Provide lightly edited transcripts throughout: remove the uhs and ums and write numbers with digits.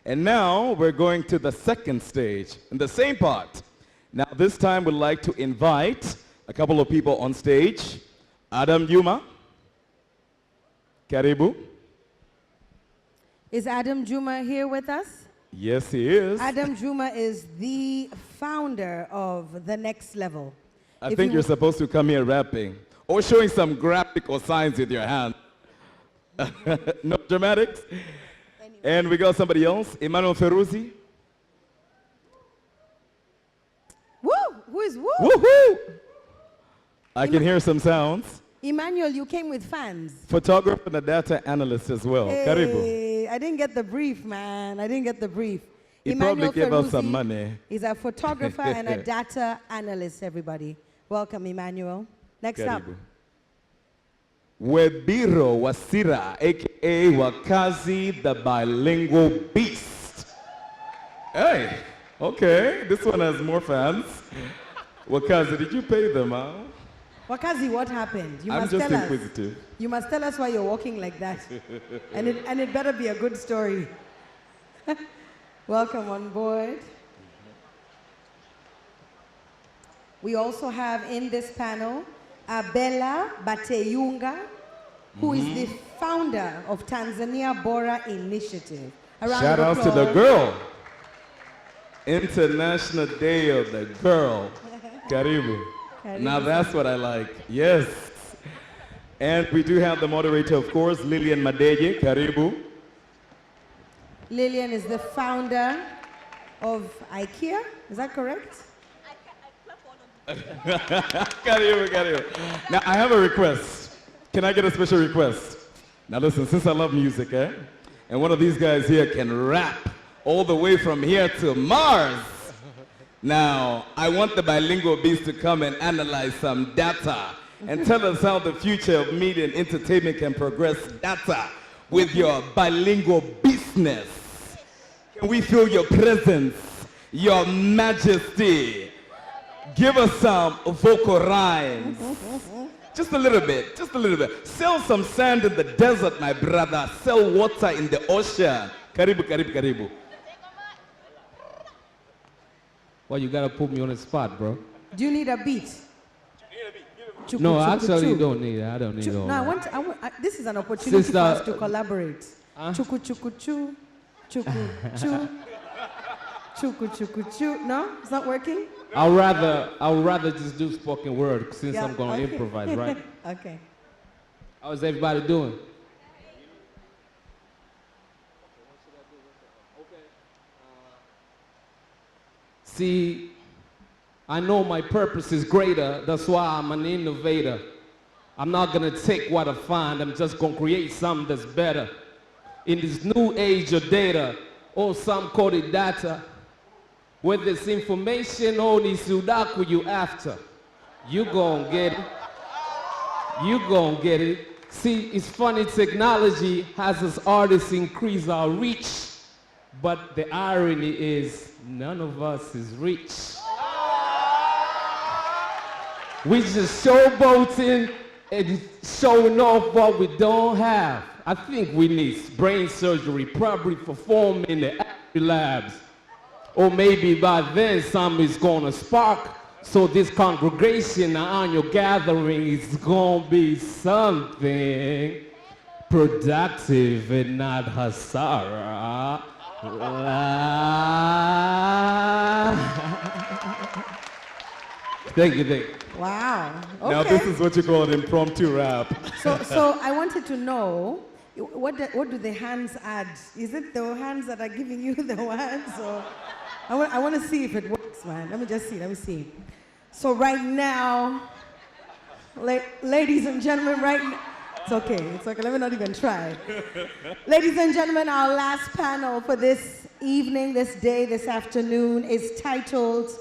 And now we're going to the second stage, in the same part. Now this time we'd like to invite a couple of people on stage. Adam Juma. Karibu. Is Adam Juma here with us? Yes, he is. Adam Juma is the founder of The Next Level. I think you're supposed to come here rapping or showing some graphic or signs with your hand. No dramatics? Anyway. And we got somebody else, Emmanuel Feruzi. Woo! Who is woo? Woohoo! I can hear some sounds. Emmanuel, you came with fans. Photographer and a data analyst as well. Hey, Karibu. I didn't get the brief, man. I didn't get the brief. He Emmanuel probably gave us some money. He's a photographer and a data analyst, everybody. Welcome, Emmanuel. Next Karibu. up. Webiro Wassira, a.k.a. Wakazi, the bilingual beast. Hey, okay, this one has more fans. Wakazi, did you pay them, huh? Wakazi, what happened? I'm just inquisitive. You must tell us why you're walking like that. and it better be a good story. Welcome on board. We also have in this panel Abella Bateyunga, who is the founder of Tanzania Bora Initiative. Shout out to the girl. International Day of the Girl. Karibu. Now that's what I like. Yes. And we do have the moderator, of course, Lilian Madeje. Karibu. Lilian is the founder of Ekihya. Is that correct? Karibu. Now I have a request. Can I get a special request? Now listen, since I love music, and one of these guys here can rap all the way from here to Mars. Now, I want the bilingual beast to come and analyze some data and tell us how the future of media and entertainment can progress data with your bilingual business. Can we feel your presence, your majesty? Give us some vocal rhymes. Just a little bit, just a little bit. Sell some sand in the desert, my brother. Sell water in the ocean. Karibu, karibu, karibu. Well, you gotta put me on the spot, bro. Do you need a beat? Chuku, no, chuku, actually, chuku. don't need it. I don't need all no, that. this is an opportunity Sister, for us to collaborate. Huh? Chuku, chuku, chu. Chuku, chu. Chuku, chuku, chu. No? It's not working? I'll rather just do spoken word since I'm gonna okay. improvise, right? Okay. How's everybody doing? See, I know my purpose is greater, that's why I'm an innovator. I'm not gonna take what I find, I'm just gonna create something that's better. In this new age of data, or some call it data, where this information only sudaku you after, you gon' get it. You gon' get it. See, it's funny, technology has us artists increase our reach, but the irony is none of us is rich. We just showboating and showing off what we don't have. I think we need brain surgery, probably performed in the labs. Or maybe by then something's gonna spark. So this congregation, our annual gathering is gonna be something productive and not Hasara. Thank you. Wow. Okay. Now this is what you call an impromptu rap. So I wanted to know, what do the hands add? Is it the hands that are giving you the words? Or I want to see if it works, man. Let me see. So right now, ladies and gentlemen, it's okay, let me not even try. Ladies and gentlemen, our last panel for this evening, this day, this afternoon is titled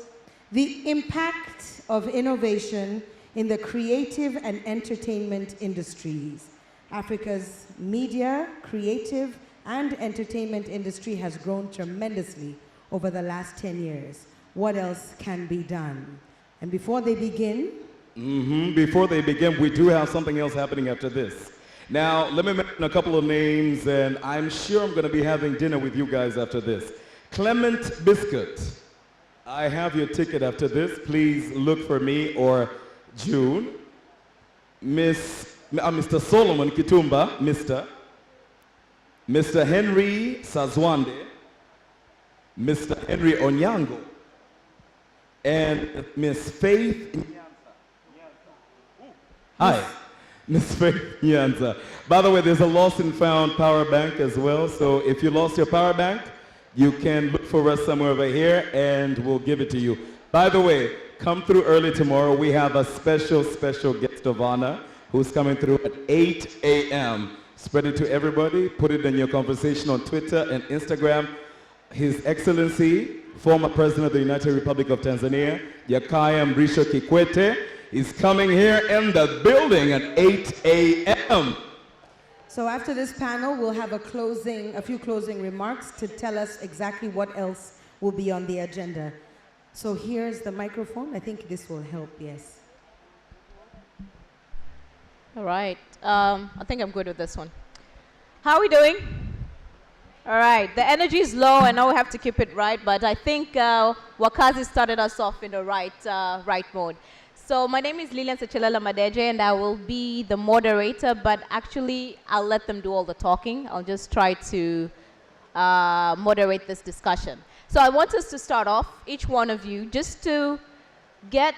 The Impact of Innovation in the Creative and Entertainment Industries. Africa's media, creative, and entertainment industry has grown tremendously over the last 10 years. What else can be done? And before they begin, we do have something else happening after this. Now, let me mention a couple of names, and I'm sure I'm going to be having dinner with you guys after this. Clement Biscuit. I have your ticket after this. Please look for me or June. Mr. Solomon Kitumba, Mr. Henry Sazwande, Mr. Henry Onyango, and Miss Faith Nyanza. Hi, Miss Faith Nyanza. By the way, there's a lost and found power bank as well, so if you lost your power bank, you can look for us somewhere over here and we'll give it to you. By the way, come through early tomorrow. We have a special guest of honor who's coming through at 8 a.m. Spread it to everybody. Put it in your conversation on Twitter and Instagram. His Excellency, former President of the United Republic of Tanzania, Jakaya Mrisho Kikwete, is coming here in the building at 8 a.m. So after this panel, we'll have a few closing remarks to tell us exactly what else will be on the agenda. So here's the microphone. I think this will help, yes. All right. I think I'm good with this one. How are we doing? All right. The energy is low. I know we have to keep it right, but I think Wakazi started us off in the right mode. So my name is Lilian Secelela Madeje, and I will be the moderator, but actually I'll let them do all the talking. I'll just try to moderate this discussion. So I want us to start off, each one of you, just to get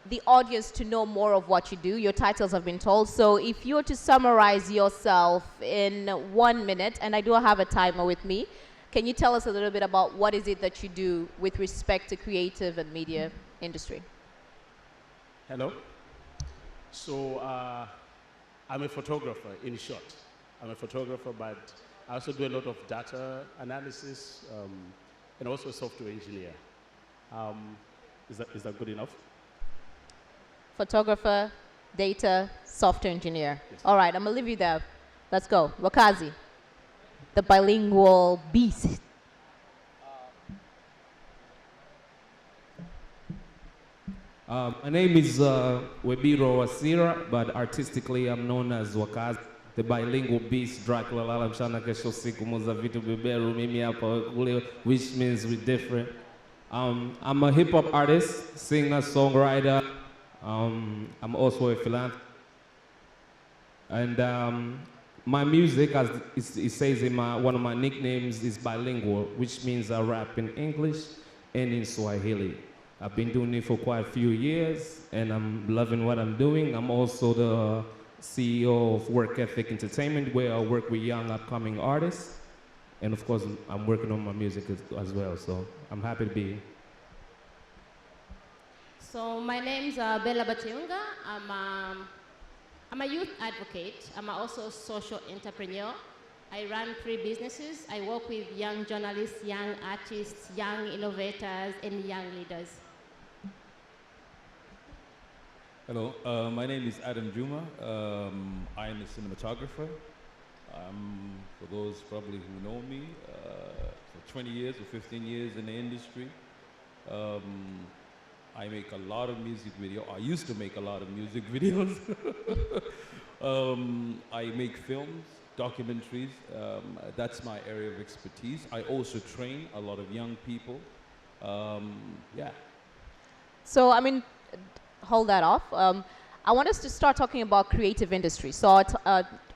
the audience to know more of what you do. Your titles have been told. So if you were to summarize yourself in 1 minute, and I do have a timer with me, can you tell us a little bit about what is it that you do with respect to creative and media industry? Hello. So I'm a photographer, in short. I'm a photographer, but I also do a lot of data analysis and also a software engineer. Is that good enough? Photographer, data, software engineer. Yes. All right, I'm going to leave you there. Let's go. Wakazi, the bilingual beast. My name is Webiro Wassira, but artistically I'm known as Wakazi, the bilingual beast, Dracula, lala mchana kesho siku muza vitu beberu, mimi hapa kule, which means we're different. I'm a hip hop artist, singer, songwriter. I'm also a philanthropist. And my music, as it says in one of my nicknames, is bilingual, which means I rap in English and in Swahili. I've been doing it for quite a few years, and I'm loving what I'm doing. I'm also the CEO of Work Ethic Entertainment, where I work with young upcoming artists. And of course, I'm working on my music as well, so I'm happy to be here. So my name's Abella Bateyunga. I'm a youth advocate. I'm also a social entrepreneur. I run 3 businesses. I work with young journalists, young artists, young innovators, and young leaders. Hello, my name is Adam Juma. I am a cinematographer. For those probably who know me, for 20 years or 15 years in the industry. I make a lot of music videos. I used to make a lot of music videos. I make films, documentaries. That's my area of expertise. I also train a lot of young people. Yeah. So, I mean, hold that off. I want us to start talking about creative industry. So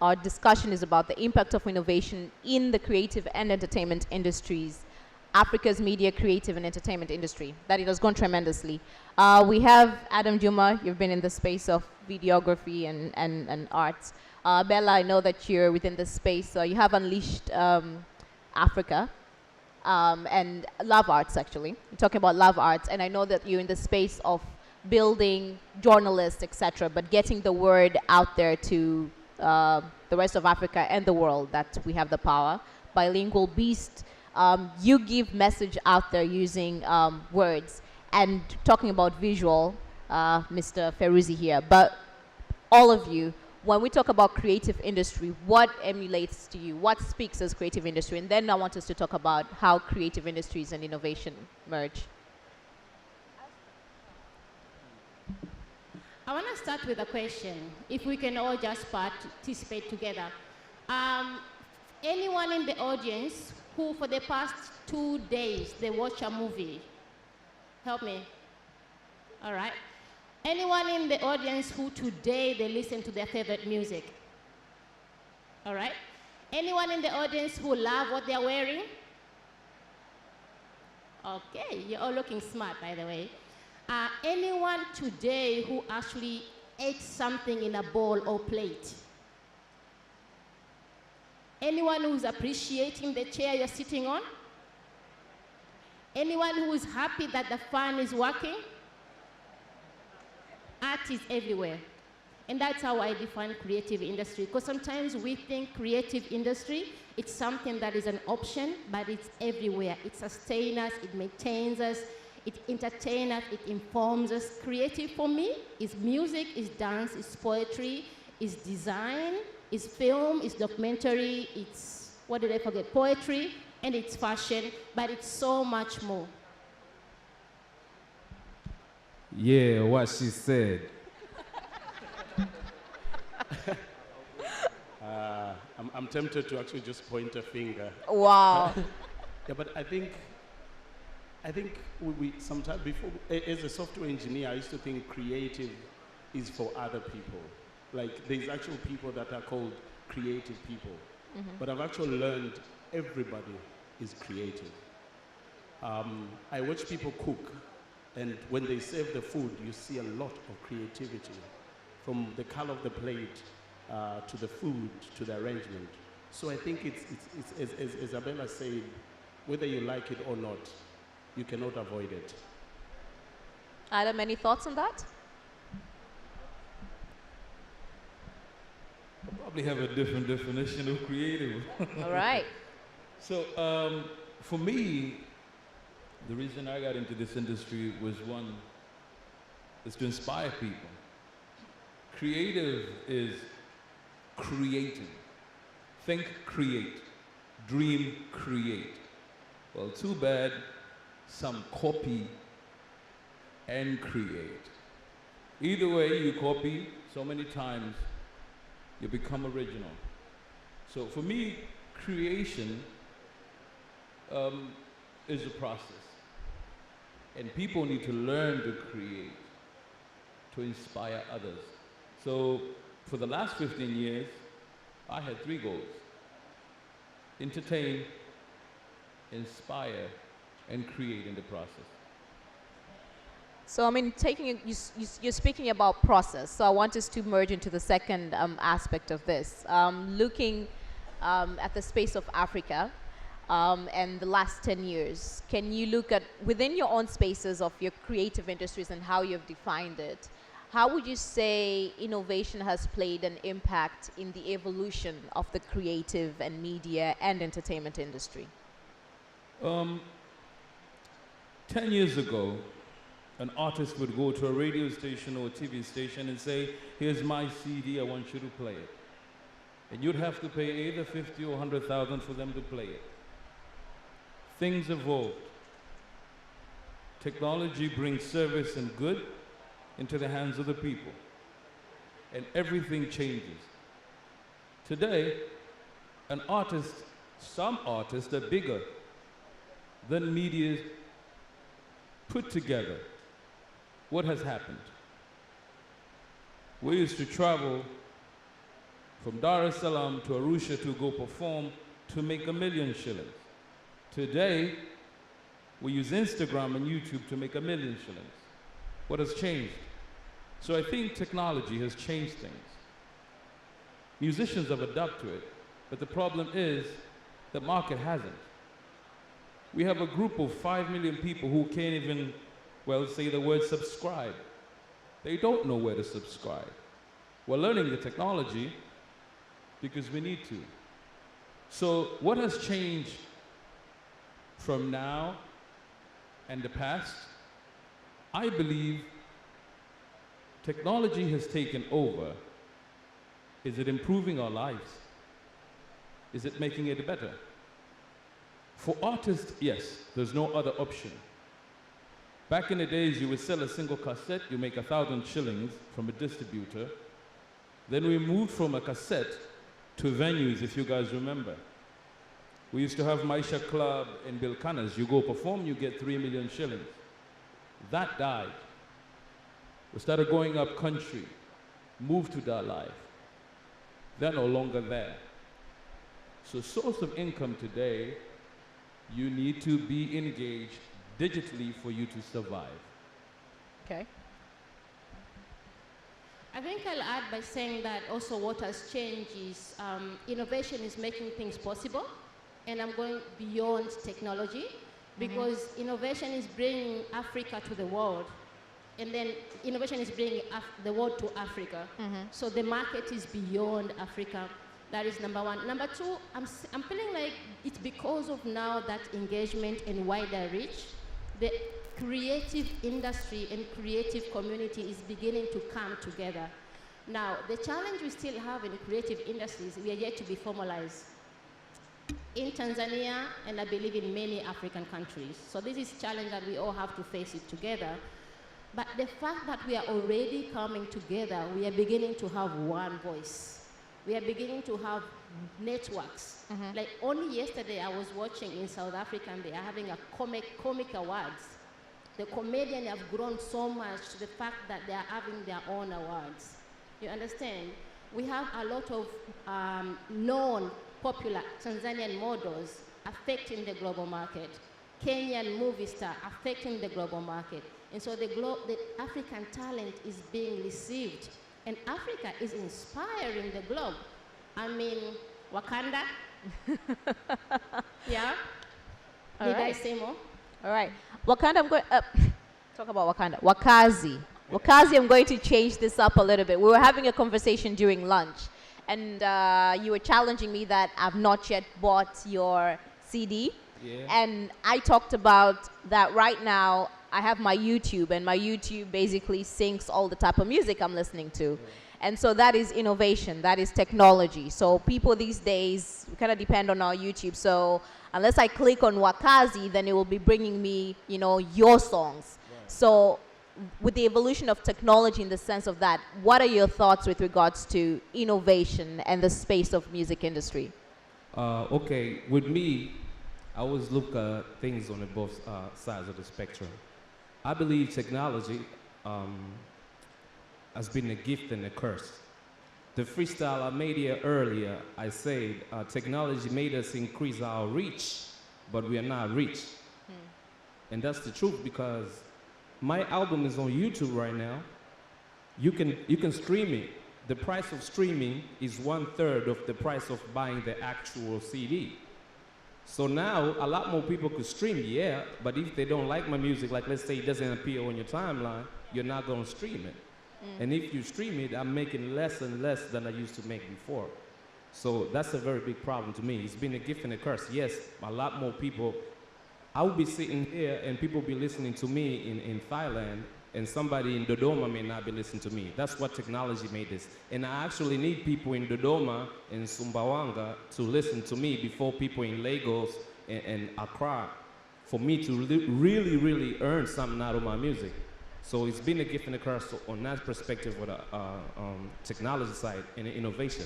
our discussion is about the impact of innovation in the creative and entertainment industries, Africa's media, creative, and entertainment industry. That it has gone tremendously. We have Adam Juma. You've been in the space of videography and arts. Bella, I know that you're within the space. You have unleashed Africa and love arts, actually. You're talking about love arts, and I know that you're in the space of building journalists, etc., but getting the word out there to the rest of Africa and the world that we have the power. Bilingual beast, you give message out there using words, and talking about visual, Mr. Feruzi here, but all of you, when we talk about creative industry, what emulates to you? What speaks as creative industry? And then I want us to talk about how creative industries and innovation merge. I want to start with a question, if we can all just participate together. Anyone in the audience who for the past 2 days, they watch a movie? Help me. All right. Anyone in the audience who today they listen to their favorite music? All right. Anyone in the audience who love what they're wearing? Okay, you're all looking smart, by the way. Anyone today who actually ate something in a bowl or plate? Anyone who's appreciating the chair you're sitting on? Anyone who is happy that the fan is working? Art is everywhere. And that's how I define creative industry. Because sometimes we think creative industry, it's something that is an option, but it's everywhere. It sustains us, it maintains us, it entertains us, it informs us. Creative for me is music, is dance, is poetry, is design, is film, is documentary, it's, what did I forget? Poetry, and it's fashion, but it's so much more. Yeah, what she said. I'm tempted to actually just point a finger. Wow. Yeah, but I think we sometimes before, as a software engineer, I used to think creative is for other people. Like there's actual people that are called creative people. Mm-hmm. But I've actually learned everybody is creative. I watch people cook, and when they serve the food, you see a lot of creativity, from the color of the plate to the food to the arrangement. So I think it's as Abella said, whether you like it or not, you cannot avoid it. Adam, any thoughts on that? I probably have a different definition of creative. All right. So for me, the reason I got into this industry was one, is to inspire people. Creative is creating. Think, create. Dream, create. Well, too bad some copy and create. Either way, you copy so many times, you become original. So for me, creation is a process. And people need to learn to create, to inspire others. So for the last 15 years, I had 3 goals: entertain, inspire, and create in the process. So, I mean, you're speaking about process. So I want us to merge into the second aspect of this. Looking at the space of Africa and the last 10 years, can you look at, within your own spaces of your creative industries and how you've defined it, how would you say innovation has played an impact in the evolution of the creative and media and entertainment industry? 10 years ago, an artist would go to a radio station or a TV station and say, here's my CD, I want you to play it. And you'd have to pay either 50 or 100,000 for them to play it. Things evolved. Technology brings service and good into the hands of the people. And everything changes. Today, some artists are bigger than media put together. What has happened? We used to travel from Dar es Salaam to Arusha to go perform to make $1 million shillings. Today, we use Instagram and YouTube to make $1 million shillings. What has changed? So I think technology has changed things. Musicians have adapted to it, but the problem is the market hasn't. We have a group of 5 million people who can't even, say the word subscribe. They don't know where to subscribe. We're learning the technology because we need to. So what has changed from now and the past? I believe technology has taken over. Is it improving our lives? Is it making it better? For artists, yes, there's no other option. Back in the days, you would sell a single cassette, you make 1,000 shillings from a distributor. Then we moved from a cassette to venues, if you guys remember. We used to have Maisha Club in Bilkanas. You go perform, you get 3 million shillings. That died. We started going up country, moved to that life. They're no longer there. So source of income today, you need to be engaged digitally for you to survive. Okay. I think I'll add by saying that also what has changed is innovation is making things possible, and I'm going beyond technology, because innovation is bringing Africa to the world, and then innovation is bringing the world to Africa. So the market is beyond Africa. That is number one. Number two, I'm feeling like it's because of now that engagement and wider reach, the creative industry and creative community is beginning to come together. Now, the challenge we still have in the creative industries, we are yet to be formalized in Tanzania, and I believe in many African countries. So this is a challenge that we all have to face it together. But the fact that we are already coming together, we are beginning to have one voice. We are beginning to have networks. Like only yesterday I was watching in South Africa, and they are having a comic awards. The comedians have grown so much to the fact that they are having their own awards. You understand? We have a lot of known popular Tanzanian models affecting the global market. Kenyan movie star affecting the global market. And so the African talent is being received. And Africa is inspiring the globe. I mean, Wakanda. Yeah? All Did right. I say more? All right. Wakanda, I'm going talk about Wakanda. Wakazi. Wakazi, I'm going to change this up a little bit. We were having a conversation during lunch, and you were challenging me that I've not yet bought your CD. Yeah. And I talked about that right now. I have my YouTube, and my YouTube basically syncs all the type of music I'm listening to. Yeah. And so that is innovation, that is technology. So people these days kind of depend on our YouTube. So unless I click on Wakazi, then it will be bringing me, you know, your songs. Right. So with the evolution of technology in the sense of that, what are your thoughts with regards to innovation and the space of music industry? Okay, with me, I always look at things on the both sides of the spectrum. I believe technology has been a gift and a curse. The freestyle I made here earlier, I said technology made us increase our reach, but we are not rich. And that's the truth, because my album is on YouTube right now. You can stream it. The price of streaming is 1/3 of the price of buying the actual CD. So now a lot more people could stream, yeah, but if they don't like my music, like let's say it doesn't appear on your timeline, you're not going to stream it. And if you stream it, I'm making less and less than I used to make before. So that's a very big problem to me. It's been a gift and a curse. Yes, a lot more people. I will be sitting here and people be listening to me in Thailand, and somebody in Dodoma may not be listening to me. That's what technology made this. And I actually need people in Dodoma and Sumbawanga to listen to me before people in Lagos and Accra, for me to really, really earn something out of my music. So it's been a gift and a curse on that perspective with the technology side and innovation.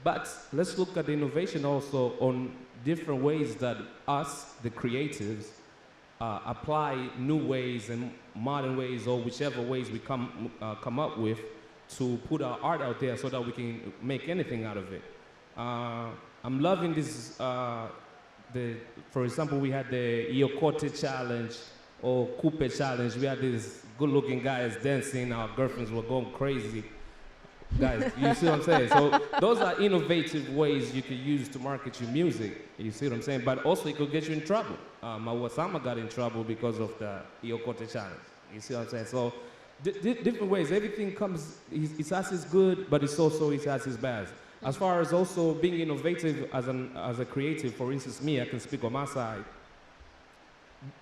But let's look at the innovation also on different ways that us, the creatives, apply new ways and modern ways, or whichever ways we come up with, to put our art out there so that we can make anything out of it. I'm loving this. For example, we had the Iokote challenge or Coupe challenge. We had these good-looking guys dancing. Our girlfriends were going crazy. Guys, you see what I'm saying? So those are innovative ways you could use to market your music. You see what I'm saying? But also it could get you in trouble. My Wasama got in trouble because of the Iokote challenge. You see what I'm saying? So different ways. Everything comes, it has its good, but it's also, it has its bad. As far as also being innovative as a creative, for instance, me, I can speak on my side.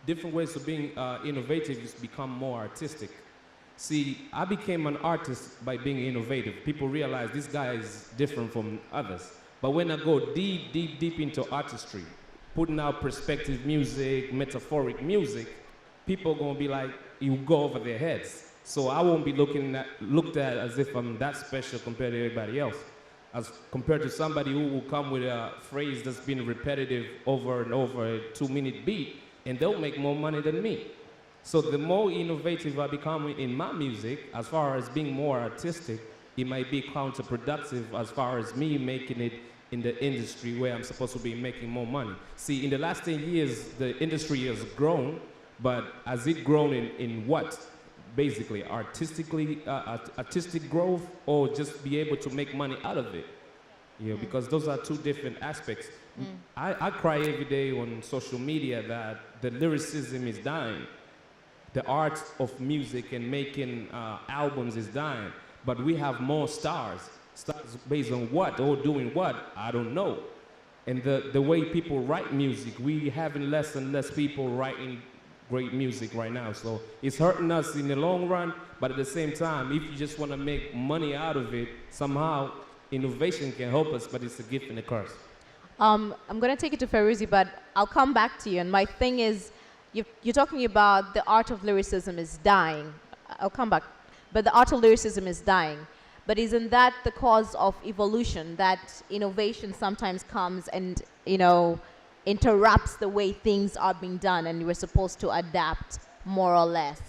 Different ways of being innovative is become more artistic. See, I became an artist by being innovative. People realize this guy is different from others. But when I go deep into artistry, putting out perspective music, metaphoric music, people are gonna be like, it will go over their heads. So I won't be looked at as if I'm that special compared to everybody else. As compared to somebody who will come with a phrase that's been repetitive over and over, a 2-minute beat, and they'll make more money than me. So the more innovative I become in my music, as far as being more artistic, it might be counterproductive as far as me making it in the industry where I'm supposed to be making more money. See, in the last 10 years, the industry has grown, but has it grown in what? Basically, artistic growth, or just be able to make money out of it? You know, because those are two different aspects. I cry every day on social media that the lyricism is dying. The art of music and making albums is dying, but we have more stars. Stars based on what or doing what? I don't know. And the way people write music, we having less and less people writing great music right now. So it's hurting us in the long run, but at the same time, if you just want to make money out of it, somehow innovation can help us, but it's a gift and a curse. I'm going to take it to Feruzi, but I'll come back to you. And my thing is, you're talking about the art of lyricism is dying. I'll come back. But the art of lyricism is dying. But isn't that the cause of evolution, that innovation sometimes comes and, you know, interrupts the way things are being done, and we're supposed to adapt more or less?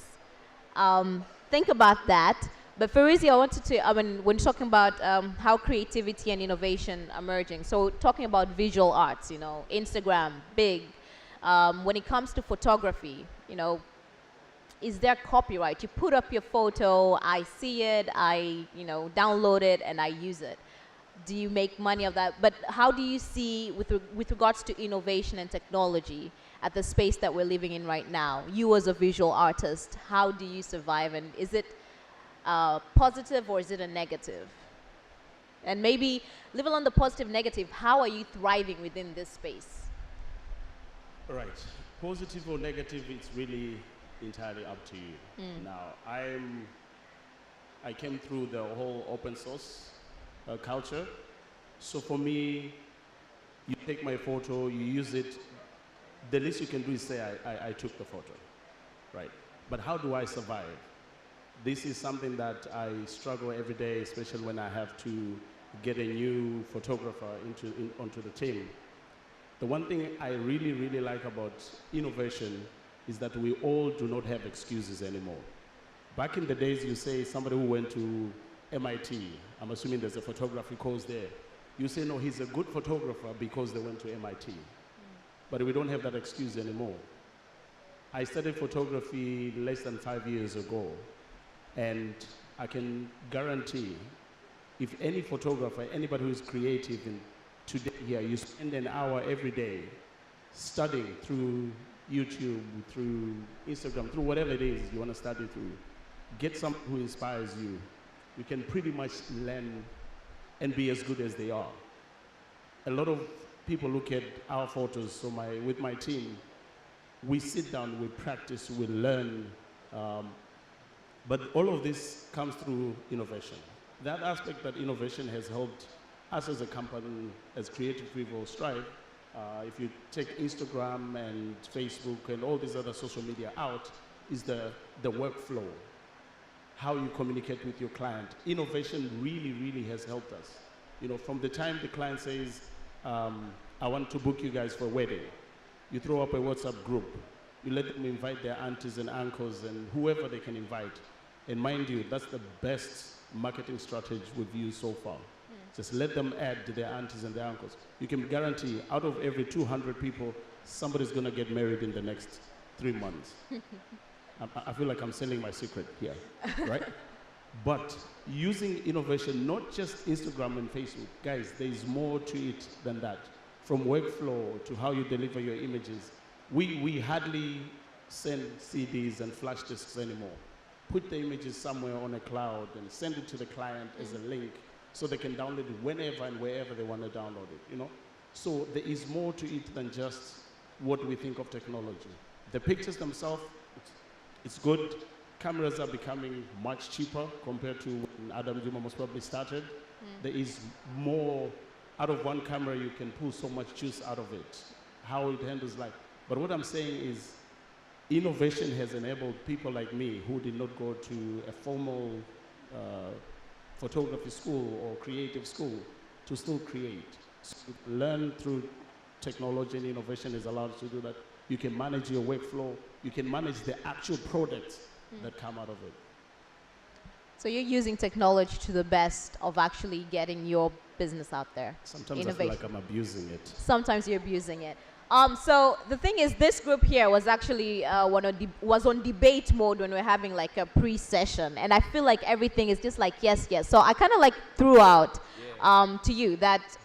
Think about that. But Feruzi, I wanted to, when you're talking about how creativity and innovation are merging, so talking about visual arts, you know, Instagram, big. When it comes to photography, you know, is there copyright? You put up your photo, I see it, I, you know, download it, and I use it. Do you make money of that? But how do you see, with regards to innovation and technology, at the space that we're living in right now, you as a visual artist, how do you survive? And is it positive or is it a negative? And maybe, level on the positive, negative, how are you thriving within this space? Right. Positive or negative, it's really entirely up to you. Now, I came through the whole open source culture. So for me, you take my photo, you use it, the least you can do is say, I took the photo, right? But how do I survive? This is something that I struggle every day, especially when I have to get a new photographer onto the team. The one thing I really, really like about innovation is that we all do not have excuses anymore. Back in the days, you say somebody who went to MIT, I'm assuming there's a photography course there. You say, no, he's a good photographer because they went to MIT. But we don't have that excuse anymore. I studied photography less than 5 years ago, and I can guarantee if any photographer, anybody who is creative today here, you spend an hour every day studying through YouTube, through Instagram, through whatever it is you want to study through, get someone who inspires you. You can pretty much learn and be as good as they are. A lot of people look at our photos, so with my team, we sit down, we practice, we learn, but all of this comes through innovation. That aspect that innovation has helped us as a company, as Creative People strive. If you take Instagram and Facebook and all these other social media out, is the workflow, how you communicate with your client. Innovation really, really has helped us. You know, from the time the client says, I want to book you guys for a wedding, you throw up a WhatsApp group, you let them invite their aunties and uncles and whoever they can invite. And mind you, that's the best marketing strategy we've used so far. Just let them add their aunties and their uncles. You can guarantee out of every 200 people, somebody's going to get married in the next 3 months. I feel like I'm selling my secret here, right? But using innovation, not just Instagram and Facebook, guys, there's more to it than that. From workflow to how you deliver your images. We hardly send CDs and flash disks anymore. Put the images somewhere on a cloud and send it to the client as a link so they can download it whenever and wherever they want to download it, you know? So there is more to it than just what we think of technology. The pictures themselves, it's good. Cameras are becoming much cheaper compared to when Adam Juma most probably started. There is more, out of one camera you can pull so much juice out of it, how it handles life. But what I'm saying is, innovation has enabled people like me who did not go to a formal photography school or creative school to still create. So learn through technology and innovation has allowed us to do that. You can manage your workflow. You can manage the actual products that come out of it. So you're using technology to the best of actually getting your business out there. Sometimes I feel like I'm abusing it. Sometimes you're abusing it. So the thing is, this group here was actually was on debate mode when we're having like a pre-session, and I feel like everything is just like yes, yes. So I kind of like threw out to you that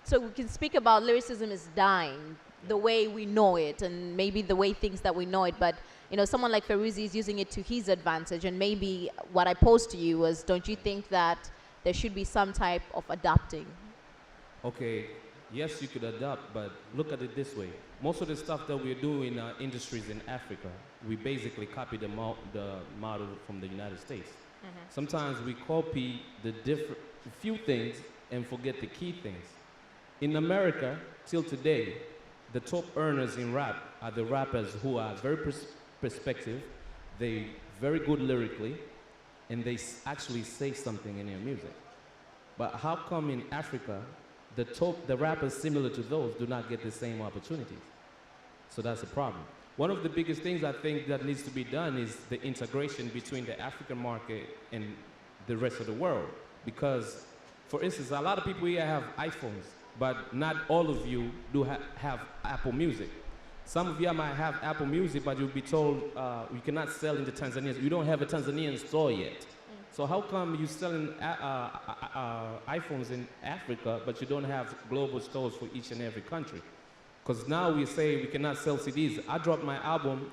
so we can speak about lyricism is dying the way we know it, and maybe the way things that we know it, but you know, someone like Feruzi is using it to his advantage, and maybe what I posed to you was, don't you think that there should be some type of adapting? Okay, yes, you could adapt, but look at it this way. Most of the stuff that we're doing in our industries in Africa, we basically copy the model from the United States. Sometimes we copy the few things and forget the key things. In America, till today, the top earners in rap are the rappers who are very perspective, they very good lyrically, and they actually say something in their music. But how come in Africa, the rappers similar to those do not get the same opportunities? So that's a problem. One of the biggest things I think that needs to be done is the integration between the African market and the rest of the world. Because, for instance, a lot of people here have iPhones, but not all of you do have Apple Music. Some of you might have Apple Music, but you'll be told you cannot sell into Tanzania. You don't have a Tanzanian store yet. So how come you're selling iPhones in Africa, but you don't have global stores for each and every country? Because now we say we cannot sell CDs. I dropped my album,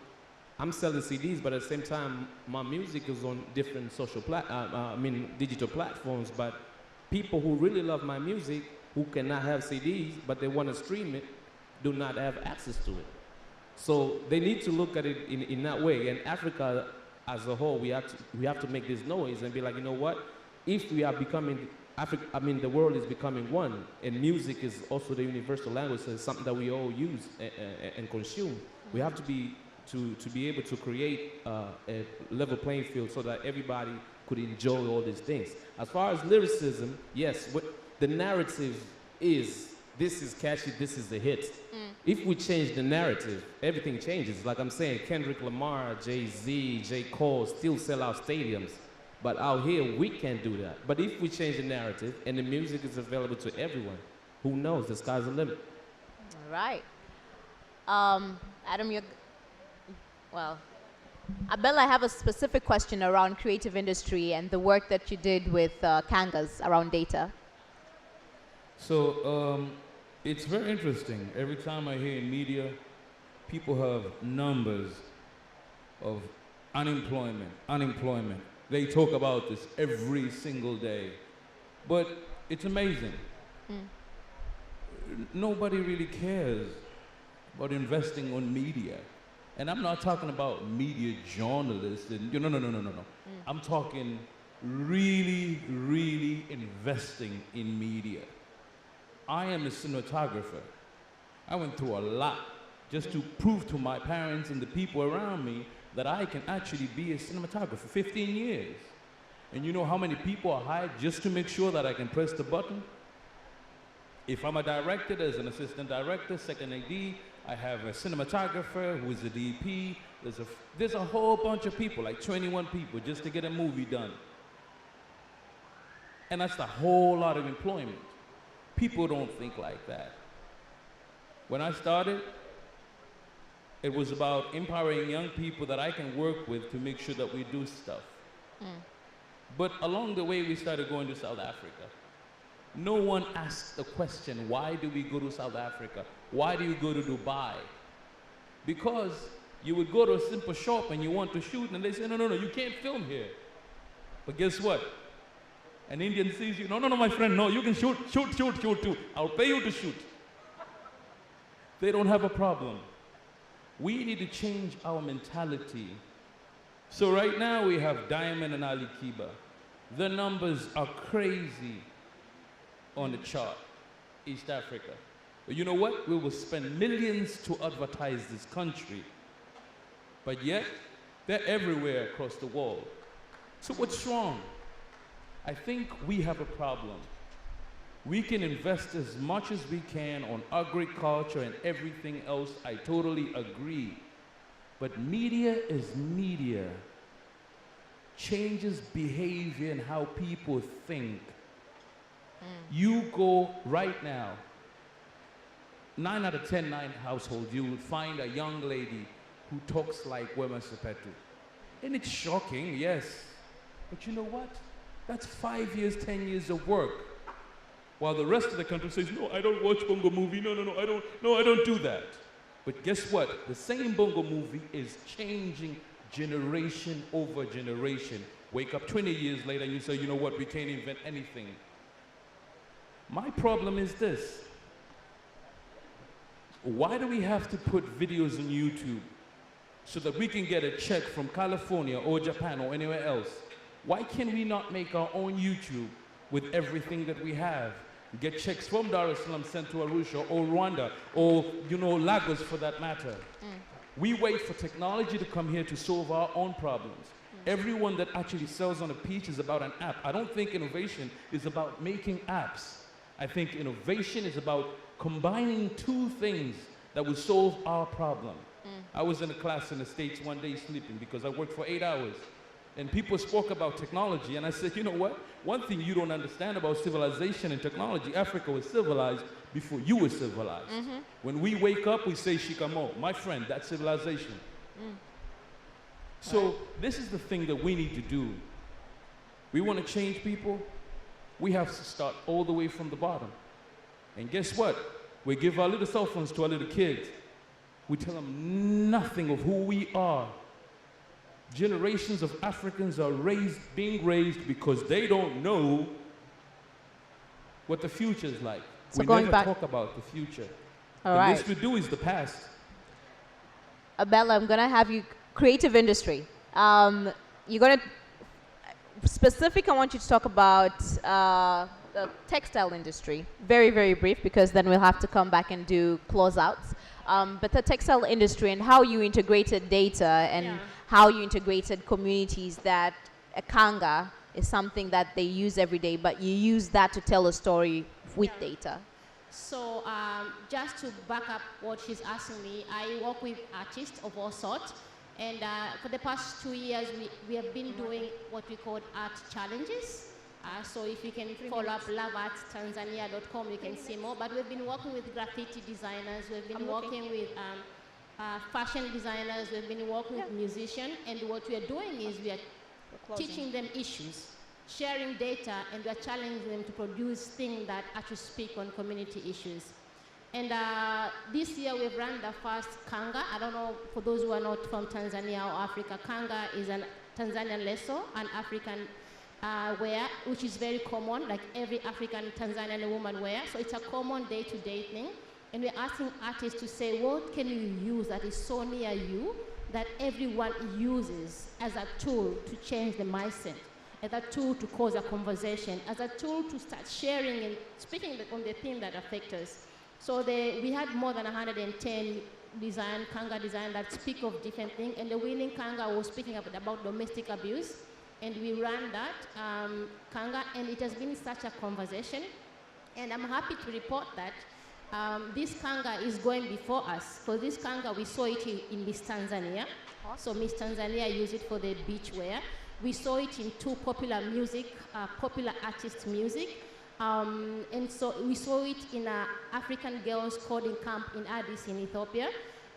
I'm selling CDs, but at the same time, my music is on different digital platforms, but people who really love my music, who cannot have CDs, but they want to stream it, do not have access to it. So they need to look at it in that way. And Africa as a whole, we have to make this noise and be like, you know what? If we are becoming, the world is becoming one, and music is also the universal language, so it's something that we all use and consume. We have to be able to create a level playing field so that everybody could enjoy all these things. As far as lyricism, yes, the narrative is, this is catchy, this is the hit. If we change the narrative, everything changes. Like I'm saying, Kendrick Lamar, Jay-Z, J. Cole still sell out stadiums. But out here, we can't do that. But if we change the narrative and the music is available to everyone, who knows? The sky's the limit. All right. Adam, Abella, I have a specific question around creative industry and the work that you did with Kangas around data. So it's very interesting. Every time I hear in media, people have numbers of unemployment. They talk about this every single day. But it's amazing. Nobody really cares about investing on media. And I'm not talking about media journalists and no. I'm talking really, really investing in media. I am a cinematographer. I went through a lot just to prove to my parents and the people around me that I can actually be a cinematographer. 15 years. And you know how many people are hired just to make sure that I can press the button? If I'm a director, there's an assistant director, second AD, I have a cinematographer who is a DP. There's a whole bunch of people, like 21 people, just to get a movie done. And that's a whole lot of employment. People don't think like that. When I started, it was about empowering young people that I can work with to make sure that we do stuff. But along the way, we started going to South Africa. No one asked the question, why do we go to South Africa? Why do you go to Dubai? Because you would go to a simple shop and you want to shoot, and they say, no, you can't film here. But guess what? An Indian sees you, no, my friend, no, you can shoot too. I'll pay you to shoot. They don't have a problem. We need to change our mentality. So right now we have Diamond and Ali Kiba. The numbers are crazy on the chart, East Africa. But you know what? We will spend millions to advertise this country. but yet they're everywhere across the world. So what's wrong? I think we have a problem. We can invest as much as we can on agriculture and everything else. I totally agree. But media is media. Changes behavior and how people think. You go right now, 9 out of 10 households, you will find a young lady who talks like Wema Sepetu. And it's shocking, yes. But you know what? That's 5 years, 10 years of work. While the rest of the country says, no, I don't watch Bongo movie, no, I don't do that. But guess what? The same Bongo movie is changing generation over generation. Wake up 20 years later and you say, you know what, we can't invent anything. My problem is this. Why do we have to put videos on YouTube so that we can get a check from California or Japan or anywhere else? Why can we not make our own YouTube with everything that we have? Get checks from Dar es Salaam sent to Arusha or Rwanda or, Lagos for that matter. We wait for technology to come here to solve our own problems. Everyone that actually sells on a peach is about an app. I don't think innovation is about making apps. I think innovation is about combining two things that will solve our problem. I was in a class in the States one day sleeping because I worked for 8 hours. And people spoke about technology, and I said, you know what? One thing you don't understand about civilization and technology, Africa was civilized before you were civilized. When we wake up, we say shikamo. My friend, that's civilization. So this is the thing that we need to do. We want to change people. We have to start all the way from the bottom. And guess what? We give our little cell phones to our little kids. We tell them nothing of who we are. Generations of Africans are being raised because they don't know what the future is like. So we going never back, talk about the future. All the right. least we do is the past. Abella, I'm going to have you, creative industry. You're going to, specific, I want you to talk about the textile industry. Very, very brief, because then we'll have to come back and do closeouts. But the textile industry and how you integrated data and how you integrated communities, that Ekihya is something that they use every day, but you use that to tell a story with data. So just to back up what she's asking me, I work with artists of all sorts. And for the past 2 years, we have been doing what we call art challenges. So if you can follow up loveartstanzania.com, you can see more. But we've been working with graffiti designers, we've been working with fashion designers, we've been working with musicians. And what we are doing is we are teaching them issues, sharing data, and we are challenging them to produce things that actually speak on community issues. And this year we've run the first kanga. I don't know, for those who are not from Tanzania or Africa, kanga is a Tanzanian leso, an African wear, which is very common, like every African Tanzanian woman wear. So it's a common day-to-day thing. And we're asking artists to say, what can you use that is so near you that everyone uses as a tool to change the mindset, as a tool to cause a conversation, as a tool to start sharing and speaking on the thing that affects us. So we had more than 110 kanga design that speak of different things, and the winning kanga was speaking about domestic abuse, and we ran that kanga, and it has been such a conversation, and I'm happy to report that this kanga is going before us. For this kanga, we saw it in Miss Tanzania. So Miss Tanzania used it for the beach wear. We saw it in two popular artist music. And so we saw it in African girls coding camp in Addis in Ethiopia.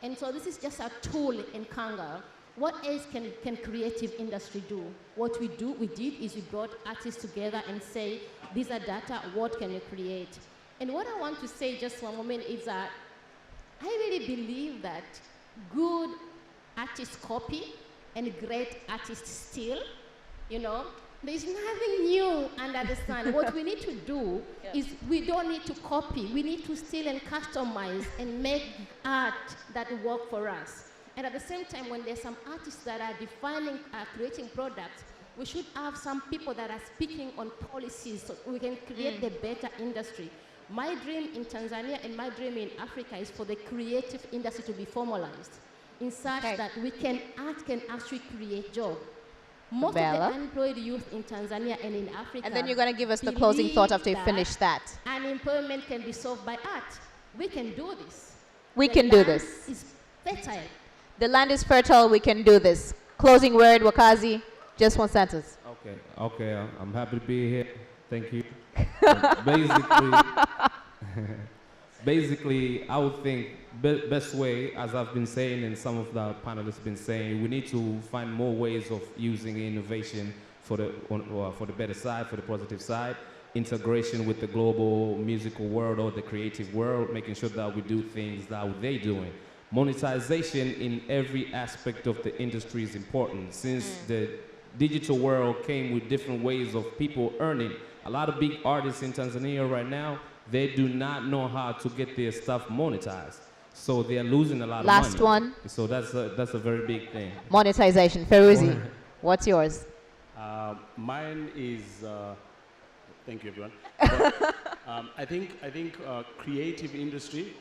And so this is just a tool in Kanga. What else can creative industry do? What we did is we brought artists together and say, these are data, what can you create? And what I want to say just one moment is that I really believe that good artists copy and great artists steal, There's nothing new under the sun. What we need to do is we don't need to copy. We need to steal and customize and make art that work for us. And at the same time, when there's some artists that are defining, creating products, we should have some people that are speaking on policies so we can create the better industry. My dream in Tanzania and my dream in Africa is for the creative industry to be formalized. in such Okay. that art can actually create job. Most Abella? of the unemployed youth in Tanzania and in Africa. And then you're going to give us the closing thought after you believe finish that. Unemployment can be solved by art. We can do this. We The can do land this. is fertile. The land is fertile. We can do this. Closing word, Wakazi. Just one sentence. Okay, I'm happy to be here. Thank you. Basically, I would think best way, as I've been saying and some of the panelists been saying, we need to find more ways of using innovation for the better side, for the positive side, integration with the global musical world or the creative world, making sure that we do things that they're doing. Monetization in every aspect of the industry is important. Since the digital world came with different ways of people earning, a lot of big artists in Tanzania right now, they do not know how to get their stuff monetized. So they're losing a lot of money. Last one. So that's a very big thing. Monetization. Feruzi, what's yours? Mine is, thank you everyone. But, I think creative industry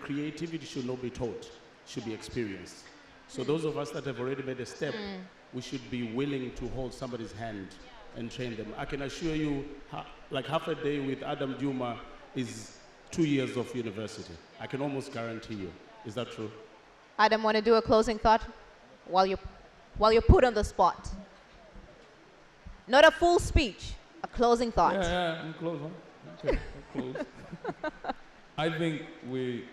creativity should not be taught, should be experienced. So those of us that have already made a step, we should be willing to hold somebody's hand and train them. I can assure you, like half a day with Adam Juma is 2 years of university. I can almost guarantee you. Is that true? Adam, want to do a closing thought while you're put on the spot? Not a full speech, a closing thought. Yeah, I'm close, huh? Okay, I'm close. I think we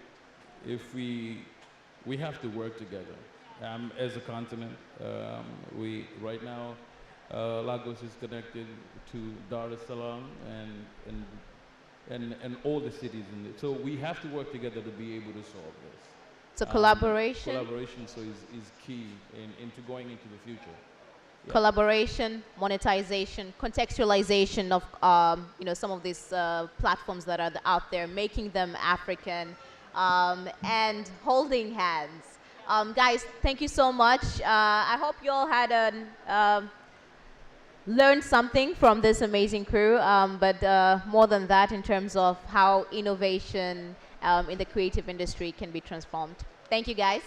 have to work together as a continent. Right now, Lagos is connected to Dar es Salaam and all the cities in it. So we have to work together to be able to solve this. So collaboration. Collaboration is key into going into the future. Yeah. Collaboration, monetization, contextualization of some of these platforms that are out there, making them African, and holding hands. Guys, thank you so much. I hope you all had learned something from this amazing crew, but more than that, in terms of how innovation in the creative industry can be transformed. Thank you, guys.